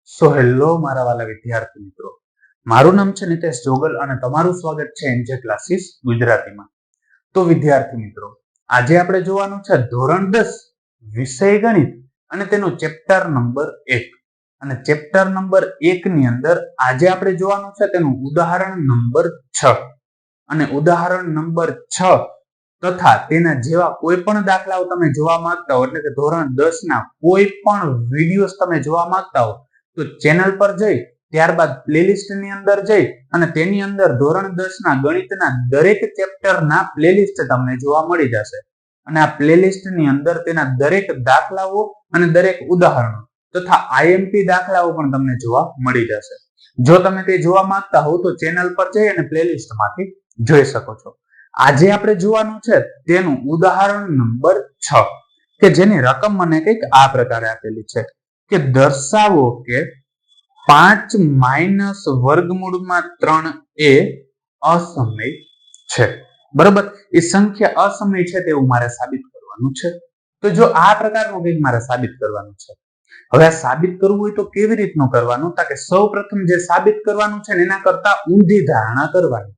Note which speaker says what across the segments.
Speaker 1: Hello મારા વાલા વિદ્યાર્થી મિત્રો, મારું નામ છે નિતેશ જોગલ અને તમારું સ્વાગત છે એનજે ક્લાસીસ ગુજરાતીમાં. તો વિદ્યાર્થી મિત્રો, આજે આપણે જોવાનું છે ધોરણ 10 વિષય ગણિત અને તેનું ચેપ્ટર નંબર 1. અને ચેપ્ટર નંબર 1 ની અંદર આજે આપણે જોવાનું છે તેનું ઉદાહરણ નંબર 6. અને ઉદાહરણ નંબર 6 તથા તેના જેવા કોઈ પણ દાખલાઓ તમે જોવા માંગતા હો, એટલે કે ધોરણ 10 ના કોઈ પણ વિડીયોઝ તમે જોવા માંગતા હો તો ચેનલ પર જઈ ત્યારબાદ પ્લેલિસ્ટ ની અંદર જઈ અને તેની અંદર ધોરણ 10 ના ગણિતના દરેક ચેપ્ટરના પ્લેલિસ્ટ તમને જોવા મળી જશે. અને આ પ્લેલિસ્ટ ની અંદર તેના દરેક દાખલાઓ અને દરેક ઉદાહરણો તથા આઈએમપી દાખલાઓ પણ તમને જોવા મળી જશે. જો તમે તે જોવા માંગતા હો તો ચેનલ પર જઈ અને પ્લેલિસ્ટ માંથી જોઈ શકો છો. આજે આપણે જોવાનું છે તેનું ઉદાહરણ નંબર 6 કે જેની રકમ મને કંઈક આ પ્રકારે આપેલી છે કે દર્શાવો કે 5 માઇનસ વર્ગમૂળમાં 3 એ અસમય છે. બરાબર, એ સંખ્યા અસમય છે તેવું મારે સાબિત કરવાનું છે. તો જો આ પ્રકારનું કંઈક મારે સાબિત કરવાનું છે, હવે આ સાબિત કરવું હોય તો કેવી રીતનું કરવાનું? કે સૌ પ્રથમ જે સાબિત કરવાનું છે એના કરતા ઊંધી ધારણા કરવાની.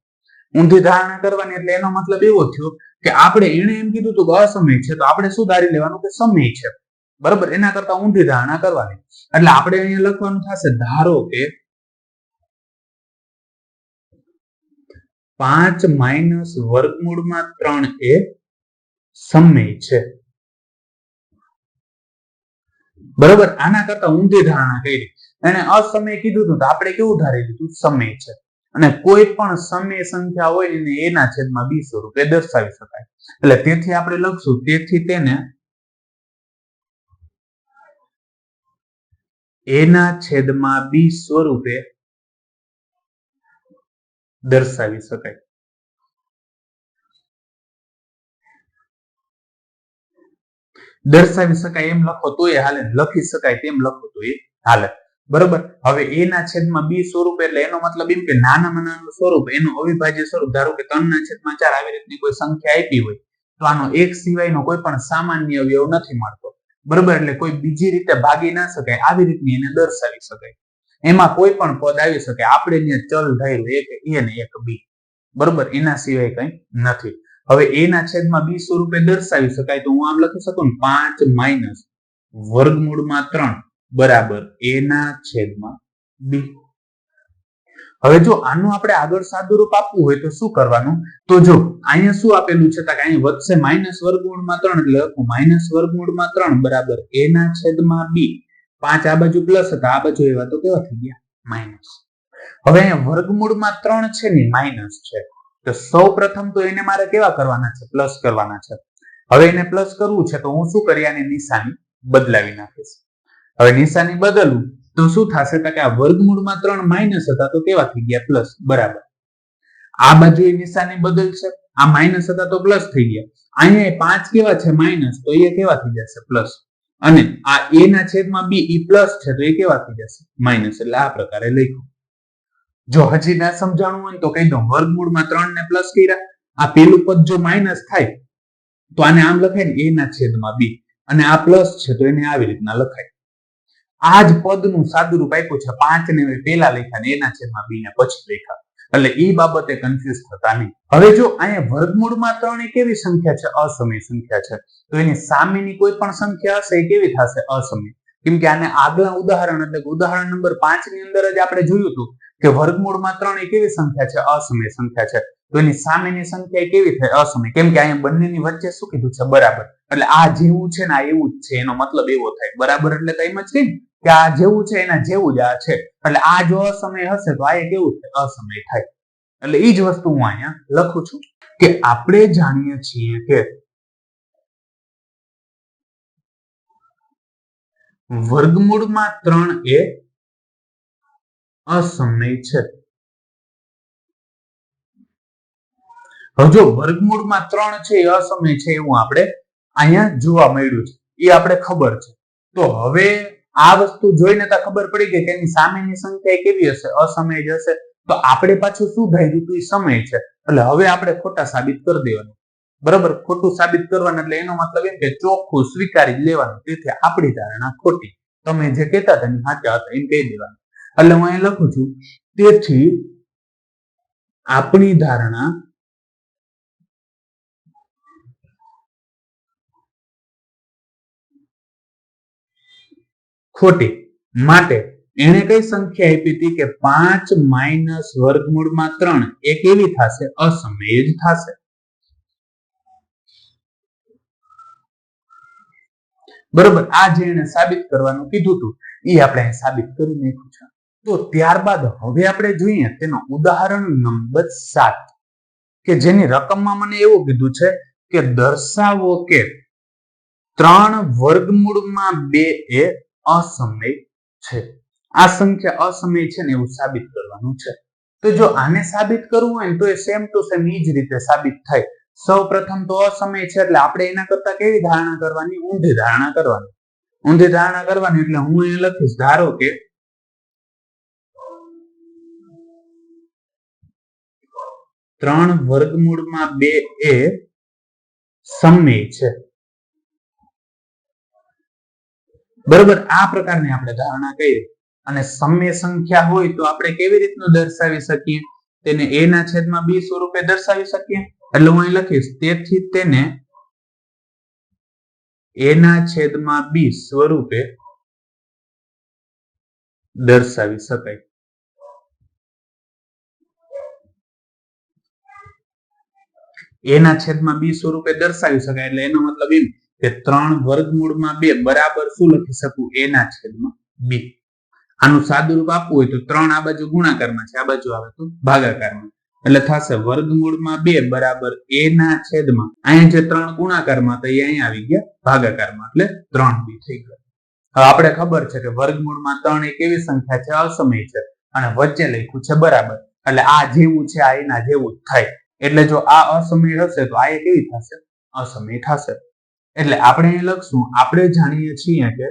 Speaker 1: ઊંધી ધારણા કરવાની એટલે એનો મતલબ એવો થયો કે આપણે એને એમ કીધું હતું કે અસમય છે, તો આપણે શું ધારી લેવાનું કે સમય છે. બરાબર, એના કરતા ઊંધી ધારણા કરવાની. એટલે આપણે અહીંયા લખવાનું થશે ધારો કે 5 માઇનસ વર્ગમૂળમાં 3 એ સમય છે. બરાબર, આના કરતા ઊંધી ધારણા કરી. એને અસમય કીધું હતું તો આપણે કેવું ધારી લીધું? સમય છે. અને કોઈ પણ સમય સંખ્યા હોય એને એના છેદમાં બી સ્વરૂપે દર્શાવી શકાય. એટલે તેથી આપણે લખશું તેથી તેને એના છેદમાં બી સ્વરૂપે દર્શાવી શકાય. દર્શાવી શકાય એમ લખો તો એ હાલે, લખી શકાય તેમ લખો તો એ હાલે. બરોબર, હવે એ ના છેદમાં બી સ્વરૂપ એટલે એનો મતલબ એમ કે નાનામાં નાનું સ્વરૂપ, એનું અવિભાજ્ય સ્વરૂપ. ધારો કે 3 ના છેદમાં 4 આવી રીતની કોઈ સંખ્યા આપી હોય તો આનો એક સિવાયનો કોઈ પણ સામાન્ય અવયવ નથી મળતો. બરોબર, એટલે કોઈ બીજી રીતે ભાગી ના શકાય, આવી રીતની એને દર્શાવી શકાય. એમાં કોઈ પણ પદ આવી શકે. આપણે અહીંયા ચલ ધાર્યું એક એ ને એક બી. બરોબર, એના સિવાય કંઈ નથી. હવે એ ના છેદમાં બી સ્વરૂપે દર્શાવી શકાય તો હું આમ લખી શકું 5 માઇનસ વર્ગમૂળમાં 3 બરાબર એ ના છેદમાં બી. હવે જો આનું આપણે આગળ સાદુરૂપ આપવું હોય તો શું કરવાનું? તો જો અહીંયા શું આપેલું છે કે અહીંયા વધશે માઇનસ વર્ગમૂળમાં 3 એટલે લખું માઇનસ વર્ગમૂળમાં 3 બરાબર એ ના છેદમાં બી. 5 આ બાજુ પ્લસ હતા, આ બાજુ એવા તો કેવા થઈ ગયા? માઇનસ. હવે અહીંયા વર્ગમૂળમાં 3 છે ને માઇનસ છે, તો સૌ પ્રથમ તો એને મારે કેવા કરવાના છે? પ્લસ કરવાના છે. હવે એને પ્લસ કરવું છે તો હું શું કરી આની નિશાની બદલાવી નાખીશ. હવે નિશાની બદલું તો શું થશે? કે આ વર્ગમૂળમાં 3 માઇનસ હતા તો કેવા થઈ ગયા? પ્લસ. બરાબર, આ બાજુ એ નિશાની બદલશે, આ માઇનસ હતા તો પ્લસ થઈ ગયા. અહીંયા 5 કેવા છે? માઇનસ, તો એ કેવા થઈ જશે? પ્લસ. અને આ એ ના છેદમાં બી એ પ્લસ છે તો એ કેવા થઈ જશે? માઇનસ. એટલે આ પ્રકારે લખ્યું. જો હજી ના સમજાણું હોય તો કહી દઉં, વર્ગમૂળમાં 3 ને પ્લસ કર્યા, આ પેલું પદ જો માઇનસ થાય તો આને આમ લખાય ને એ ના છેદમાં બી, અને આ પ્લસ છે તો એને આવી રીતના લખાય. આ જ પદનું સાદુરૂપ આપ્યું છે. 5 ને પેલા લખ્યા ને એના છેદમાં બી ને પછી લખ્યા. એટલે એ બાબતે કન્ફ્યુઝ થતા નહીં. હવે જો અહીંયા વર્ગમૂળમાં 3 એ કેવી સંખ્યા છે? અસમય સંખ્યા છે. તો એની સામેની કોઈ પણ સંખ્યા હશે એ કેવી થશે? અસમય. કેમ કે આને આગલા ઉદાહરણ એટલે ઉદાહરણ નંબર 5 ની અંદર જ આપણે જોયું હતું કે વર્ગમૂળમાં 3 એ કેવી સંખ્યા છે? અસમય સંખ્યા છે. તો એની સામેની સંખ્યા કેવી થાય? અસમય. કેમ કે અહીંયા બંનેની વચ્ચે શું કીધું છે? બરાબર. એટલે આ જેવું છે ને આ એવું જ છે, એનો મતલબ એવો થાય. બરાબર એટલે તો એમ જ કઈ કે આ જેવું છે એના જેવું જ આ છે. એટલે આ જો અસમય હશે તો આ કેવું થાય? અસમય થાય. એટલે એ જ વસ્તુ હું અહીંયા લખું છું કે આપણે જાણીએ છીએ કે વર્ગમૂળમાં 3 એ અસમય છે. હવે જો વર્ગમૂળમાં 3 છે એ અસમય છે એવું આપણે અહીંયા જોવા મળ્યું છે, એ આપણે ખબર છે. તો હવે આ વસ્તુ જોઈને તો ખબર પડી ગઈ કે એની સામેની સંખ્યા કેવી હશે? અસમય જ હશે. તો આપણે પાછું શું ધાર્યું હતું? એ સમય છે. એટલે હવે આપણે ખોટા સાબિત કરી દેવાનું. બરાબર, ખોટું સાબિત કરવાનું એટલે એનો મતલબ એમ કે ચોખ્ખું સ્વીકારી લેવાનું. તેથી આપણી ધારણા ખોટી. તમે જે કહેતા હતા સાચા હતા એમ કહી દેવાનું. એટલે હું અહીં લખું છું તેથી આપણી ધારણા ખોટી. માટે એને કઈ સંખ્યા આપી હતી કે 5 માઇનસ વર્ગમૂળમાં 3 એ કેવી થશે? અસમય જ થશે. બરોબર. આ જે એને સાબિત કરવાનું કીધું હતું એ આપણે સાબિત કરી નાખ્યું છે. તો ત્યારબાદ હવે આપણે જોઈએ તેનો ઉદાહરણ નંબર 7 કે જેની રકમમાં મને એવું કીધું છે કે દર્શાવો કે 3 વર્ગમૂળમાં 2 એ અસમય છે. આ સંખ્યા અસમય છે ને એવું સાબિત કરવાનું છે. તો જો આને સાબિત કરવું હોય ને તો એ સેમ ટુ સેમ એ જ રીતે સાબિત થાય. સૌ પ્રથમ તો અસમય છે એટલે આપણે એના કરતા કેવી ધારણા કરવાની? ઊંધી ધારણા કરવાની. ઊંધી ધારણા કરવાની એટલે હું એ લખીશ ધારો કે 3 વર્ગમૂળમાં 2 એ સમય છે. બરોબર. આ પ્રકારની આપણે ધારણા કરીએ અને સમય સંખ્યા હોય તો આપણે કેવી રીતનું દર્શાવી શકીએ? તેને a ના છેદમાં b સ્વરૂપે દર્શાવી શકીએ. એટલે હું અહીં લખીશ તેથી તેને a ના છેદમાં b સ્વરૂપે દર્શાવી શકાય. a ના છેદમાં b સ્વરૂપે દર્શાવી શકાય એટલે એનો મતલબ એમ કે 3 વર્ગમૂળમાં 2 બરાબર શું લખી શકું? a ના છેદમાં b. આનું સાદું રૂપ આપવું હોય તો 3 આ બાજુ ગુણાકારમાં છે, આ બાજુ આવે તો ભાગાકારમાં. એટલે થશે વર્ગમૂળમાં 2 બરાબર a ના છેદમાં અહીંયા જે 3 ગુણાકારમાં હતા એ અહીંયા આવી ગયા ભાગાકારમાં એટલે 3b થઈ ગયા. હવે આપણે ખબર છે કે વર્ગમૂળમાં 3 એ કેવી સંખ્યા છે? અસમય છે. અને વચ્ચે લખ્યું છે બરાબર. એટલે આ જેવું છે આ એના જેવું જ થાય. એટલે જો આ અસમય હશે તો આ એ કેવી થશે? અસમય થશે. એટલે આપણે અહીં લખશું આપણે જાણીએ છીએ કે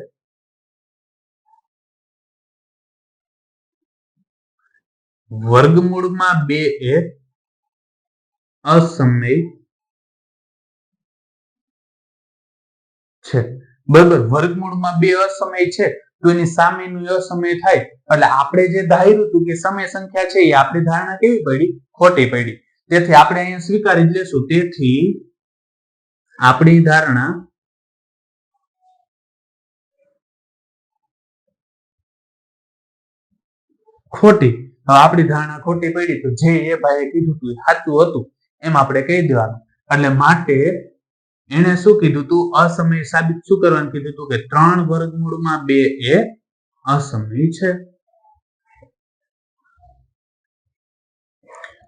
Speaker 1: વર્ગમૂળમાં 2 એ અસમય છે. બરાબર. વર્ગમૂળમાં 2 અસમય છે તો એની સામેનું અસમય થાય એટલે આપણે જે ધાર્યું હતું કે સમય સંખ્યા છે એ આપણી ધારણા કેવી પડી? ખોટી પડી. તેથી આપણે અહીંયા સ્વીકારી જ લેશું. તેથી આપણી ધારણા ખોટી. હવે આપણી ધારણા ખોટી પડી તો જે એ ભાઈએ કીધું હતું સાચું હતું એમ આપણે કહી દેવાનું. એટલે માટે એને શું કીધું હતું? અસમય સાબિત શું કરવાનું કીધું હતું કે 3 વર્ગમૂળમાં 2 એ અસમય છે.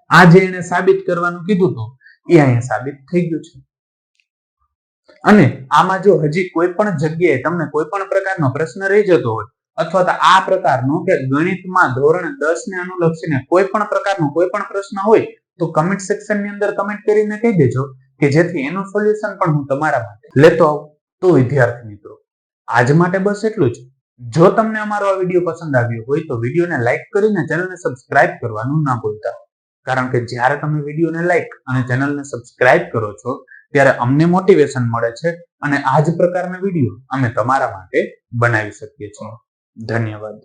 Speaker 1: આ જે એને સાબિત કરવાનું કીધું હતું એ અહીંયા સાબિત થઈ ગયું છે. અને આમાં જો હજી કોઈ પણ જગ્યાએ તમને કોઈ પણ પ્રકારનો પ્રશ્ન રહી જતો હોય અથવા તો આ પ્રકારનો કે ગણિતમાં ધોરણ 10 ને અનુલક્ષીને કોઈ પણ પ્રકારનો કોઈ પણ પ્રશ્ન હોય તો કમેન્ટ સેક્શન ની અંદર કમેન્ટ કરીને કહી દેજો કે જેથી એનું સોલ્યુશન પણ હું તમારા માટે લેતો આવું. તો વિદ્યાર્થી મિત્રો આજ માટે બસ એટલું જ. જો તમને અમારો આ વિડીયો પસંદ આવ્યો હોય તો વિડીયોને લાઈક કરીને ચેનલને સબસ્ક્રાઇબ કરવાનું ના ભૂલતા. કારણ કે જ્યારે તમે વિડીયોને લાઈક અને ચેનલને સબસ્ક્રાઇબ કરો છો ત્યારે અમને મોટિવેશન મળે છે અને આ જ પ્રકારના વિડીયો અમે તમારા માટે બનાવી શકીએ છીએ. ધન્યવાદ.